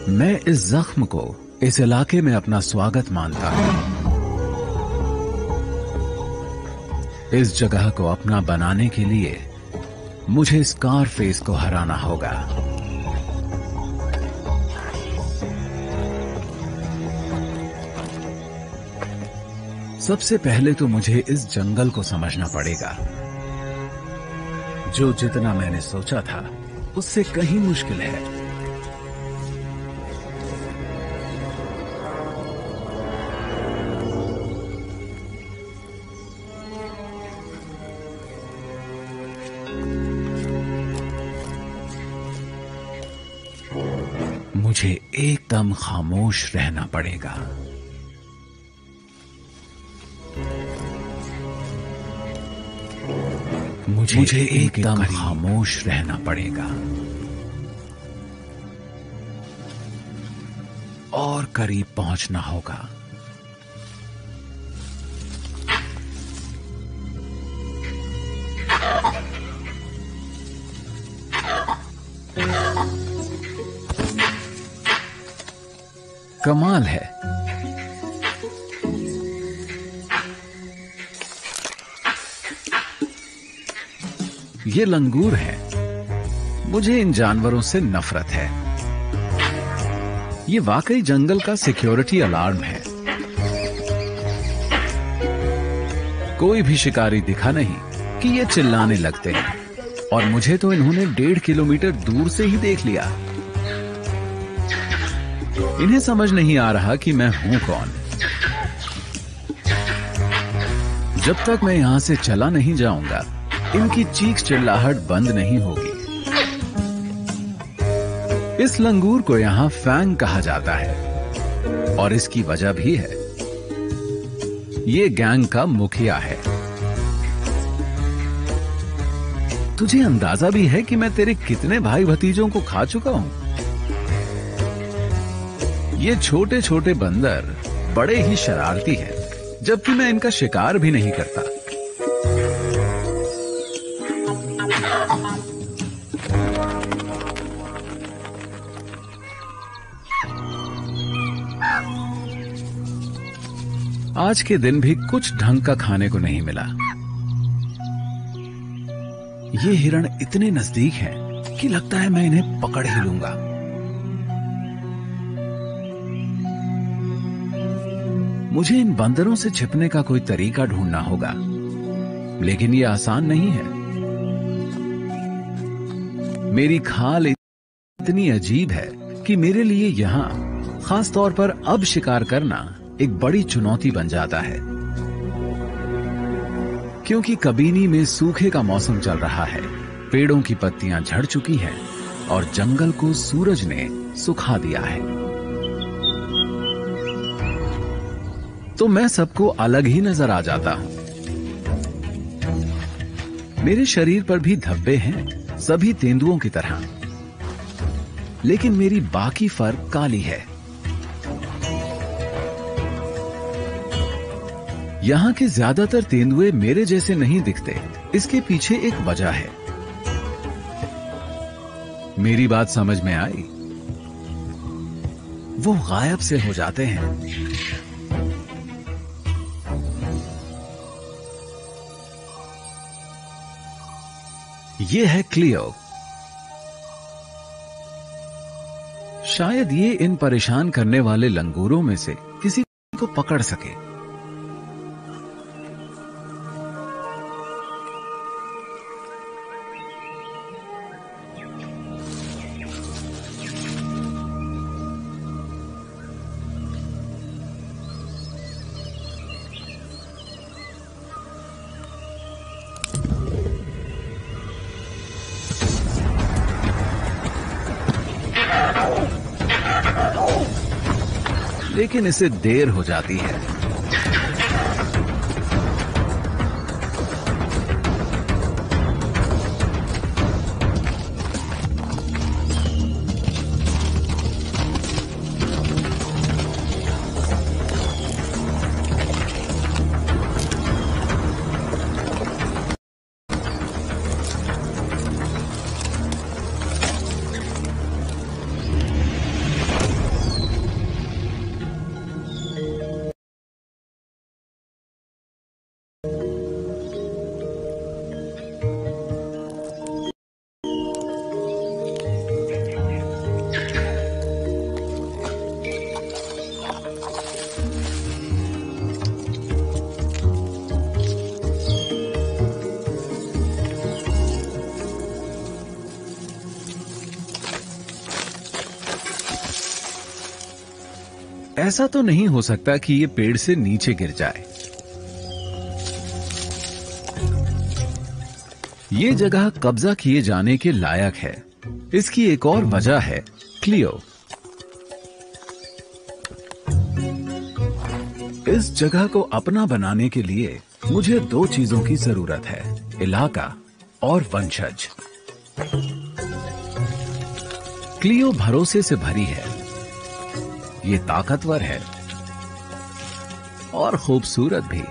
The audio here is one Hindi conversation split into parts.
मैं इस जख्म को इस इलाके में अपना स्वागत मानता हूं। इस जगह को अपना बनाने के लिए मुझे स्कारफेस को हराना होगा। सबसे पहले तो मुझे इस जंगल को समझना पड़ेगा, जो जितना मैंने सोचा था उससे कहीं मुश्किल है। मुझे एकदम खामोश रहना पड़ेगा। मुझे एकदम खामोश रहना पड़ेगा और करीब पहुंचना होगा। कमाल है, ये लंगूर है। मुझे इन जानवरों से नफरत है। ये वाकई जंगल का सिक्योरिटी अलार्म है। कोई भी शिकारी दिखा नहीं कि ये चिल्लाने लगते हैं, और मुझे तो इन्होंने 1.5 किलोमीटर दूर से ही देख लिया। इन्हें समझ नहीं आ रहा कि मैं हूं कौन। जब तक मैं यहां से चला नहीं जाऊंगा, इनकी चीख चिल्लाहट बंद नहीं होगी। इस लंगूर को यहां फैंग कहा जाता है, और इसकी वजह भी है। ये गैंग का मुखिया है। तुझे अंदाजा भी है कि मैं तेरे कितने भाई भतीजों को खा चुका हूं। ये छोटे छोटे बंदर बड़े ही शरारती हैं, जबकि मैं इनका शिकार भी नहीं करता। आज के दिन भी कुछ ढंग का खाने को नहीं मिला। ये हिरण इतने नजदीक हैं कि लगता है मैं इन्हें पकड़ ही लूंगा। मुझे इन बंदरों से छिपने का कोई तरीका ढूंढना होगा, लेकिन ये आसान नहीं है। मेरी खाल इतनी अजीब है कि मेरे लिए यहां खास तौर पर अब शिकार करना एक बड़ी चुनौती बन जाता है, क्योंकि कबीनी में सूखे का मौसम चल रहा है। पेड़ों की पत्तियां झड़ चुकी हैं और जंगल को सूरज ने सुखा दिया है। तो मैं सबको अलग ही नजर आ जाता हूं। मेरे शरीर पर भी धब्बे हैं, सभी तेंदुओं की तरह, लेकिन मेरी बाकी फर काली है। यहां के ज्यादातर तेंदुए मेरे जैसे नहीं दिखते। इसके पीछे एक वजह है। मेरी बात समझ में आई? वो गायब से हो जाते हैं। ये है क्लियो। शायद ये इन परेशान करने वाले लंगूरों में से किसी को पकड़ सके। लेकिन इसे देर हो जाती है। ऐसा तो नहीं हो सकता कि ये पेड़ से नीचे गिर जाए। ये जगह कब्जा किए जाने के लायक है। इसकी एक और वजह है क्लियो। इस जगह को अपना बनाने के लिए मुझे दो चीजों की जरूरत है, इलाका और वंशज। क्लियो भरोसे से भरी है, ये ताकतवर है और खूबसूरत भी।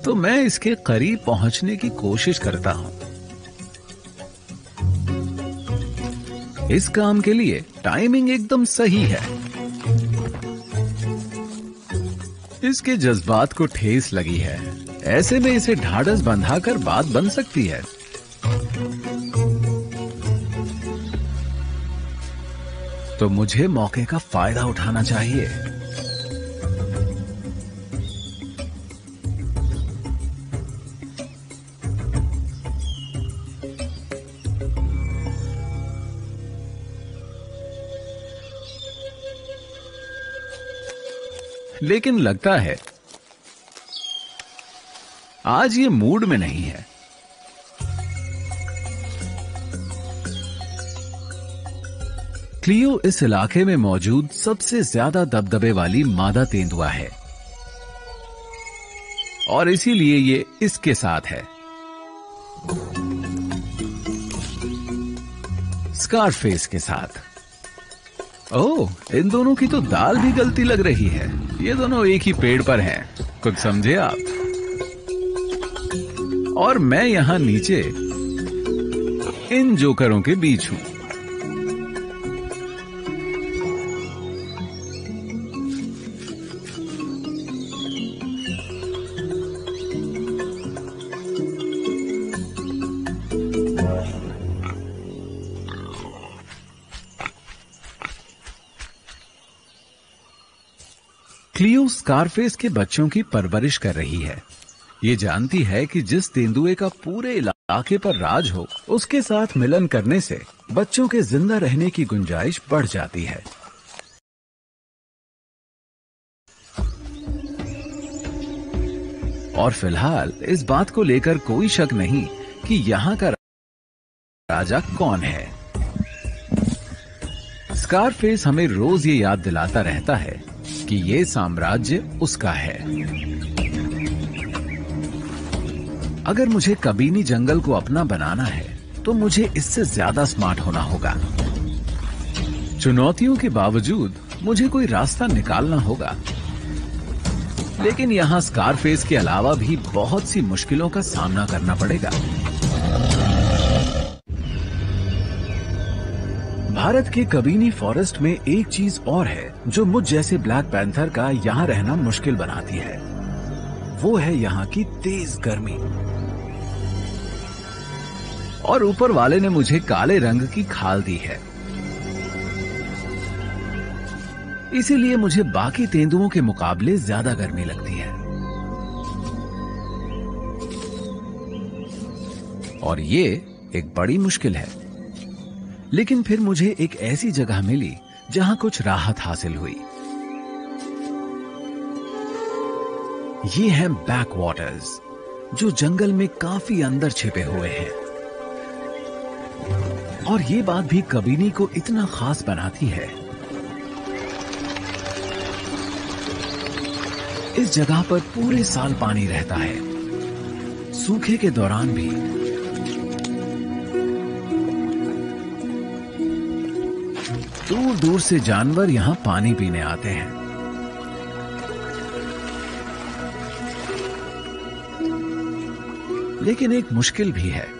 तो मैं इसके करीब पहुंचने की कोशिश करता हूं। इस काम के लिए टाइमिंग एकदम सही है। इसके जज्बात को ठेस लगी है, ऐसे में इसे ढाढ़स बंधाकर बात बन सकती है। तो मुझे मौके का फायदा उठाना चाहिए। लेकिन लगता है आज ये मूड में नहीं है। क्लियो इस इलाके में मौजूद सबसे ज्यादा दबदबे वाली मादा तेंदुआ है और इसीलिए ये इसके साथ है। स्कारफेस के साथ। ओह, इन दोनों की तो दाल भी गलती लग रही है। ये दोनों एक ही पेड़ पर हैं, कुछ समझे आप? और मैं यहां नीचे इन जोकरों के बीच हूं। क्लियो स्कारफेस के बच्चों की परवरिश कर रही है। ये जानती है कि जिस तेंदुए का पूरे इलाके पर राज हो, उसके साथ मिलन करने से बच्चों के जिंदा रहने की गुंजाइश बढ़ जाती है। और फिलहाल इस बात को लेकर कोई शक नहीं कि यहाँ का राजा कौन है। स्कारफेस हमें रोज ये याद दिलाता रहता है कि ये साम्राज्य उसका है। अगर मुझे कबीनी जंगल को अपना बनाना है तो मुझे इससे ज्यादा स्मार्ट होना होगा। चुनौतियों के बावजूद मुझे कोई रास्ता निकालना होगा। लेकिन यहां स्कारफेस के अलावा भी बहुत सी मुश्किलों का सामना करना पड़ेगा। भारत के कबीनी फॉरेस्ट में एक चीज और है जो मुझ जैसे ब्लैक पैंथर का यहां रहना मुश्किल बनाती है। वो है यहां की तेज गर्मी। और ऊपर वाले ने मुझे काले रंग की खाल दी है, इसीलिए मुझे बाकी तेंदुओं के मुकाबले ज्यादा गर्मी लगती है। और ये एक बड़ी मुश्किल है। लेकिन फिर मुझे एक ऐसी जगह मिली जहां कुछ राहत हासिल हुई। ये हैं बैक वाटर्स, जो जंगल में काफी अंदर छिपे हुए हैं। और ये बात भी कबीनी को इतना खास बनाती है। इस जगह पर पूरे साल पानी रहता है, सूखे के दौरान भी। दूर दूर से जानवर यहां पानी पीने आते हैं। लेकिन एक मुश्किल भी है।